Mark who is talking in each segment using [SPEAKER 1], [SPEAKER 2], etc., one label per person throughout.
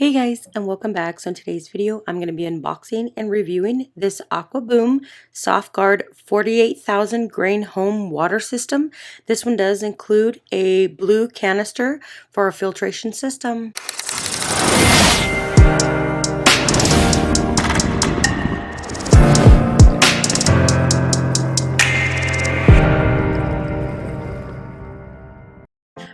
[SPEAKER 1] Hey guys, and welcome back. So in today's video, I'm going to be unboxing and reviewing this Aquaboon SoftGuard 48,000 grain home water system. This one does include a blue canister for a filtration system.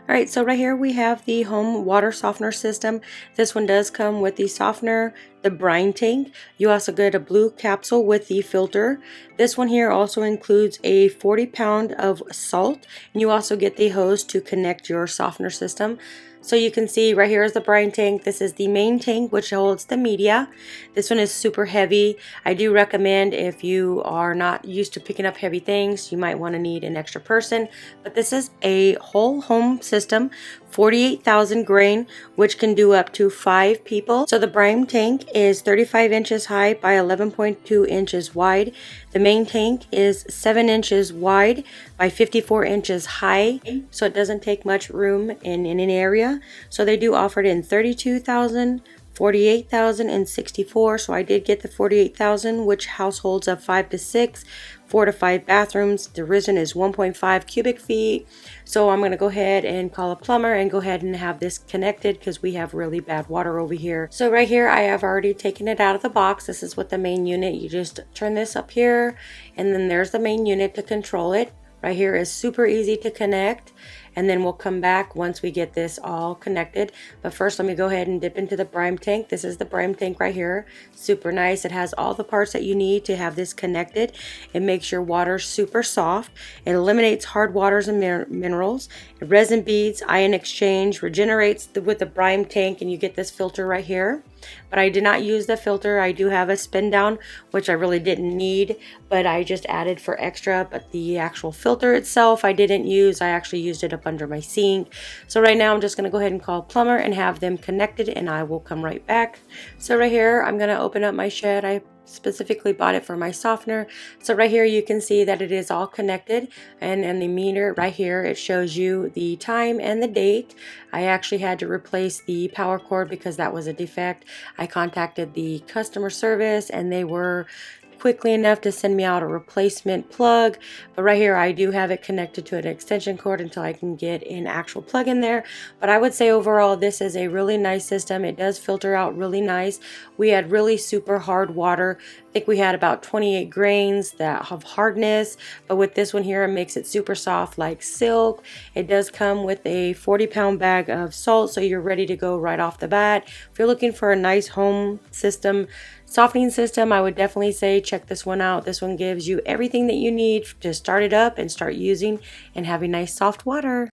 [SPEAKER 1] Alright, so right here we have the home water softener system. This one does come with the softener, the brine tank. You also get a blue capsule with the filter. This one here also includes a 40-pound of salt, and you also get the hose to connect your softener system. So you can see right here is the brine tank. This is the main tank, which holds the media. This one is super heavy. I do recommend, if you are not used to picking up heavy things, you might want to need an extra person. But this is a whole home system, 48,000 grain, which can do up to 5 people. So the brine tank is 35 inches high by 11.2 inches wide. The main tank is 7 inches wide by 54 inches high, so it doesn't take much room in an area. So they do offer it in 32,000, 48,000 and 64. So I did get the 48,000, which households of 5 to 6, 4 to 5 bathrooms. The resin is 1.5 cubic feet. So I'm going to go ahead and call a plumber and go ahead and have this connected because we have really bad water over here. So right here I have already taken it out of the box. This is what the main unit. You just turn this up here, and then there's the main unit to control it. Right here is super easy to connect, and then we'll come back once we get this all connected. But first, let me go ahead and dip into the brine tank. This is the brine tank right here. Super nice. It has all the parts that you need to have this connected. It makes your water super soft. It eliminates hard waters and minerals. Resin beads, ion exchange, regenerates with the brine tank, and you get this filter right here. But I did not use the filter. I do have a spin down, which I really didn't need, but I just added for extra. But the actual filter itself I didn't use. I actually used it up under my sink. So right now I'm just going to go ahead and call a plumber and have them connected, and I will come right back. So right here I'm going to open up my shed. I specifically bought it for my softener. So right here you can see that it is all connected, and the meter right here, it shows you the time and the date. I actually had to replace the power cord because that was a defect. I contacted the customer service and they were quickly enough to send me out a replacement plug. But right here I do have it connected to an extension cord until I can get an actual plug in there. But I would say overall this is a really nice system. It does filter out really nice. We had really super hard water. I think we had about 28 grains that have hardness, but with this one here it makes it super soft like silk. It does come with a 40-pound bag of salt, so you're ready to go right off the bat. If you're looking for a nice home system, softening system, I would definitely say check this one out. This one gives you everything that you need to start it up and start using and having nice soft water.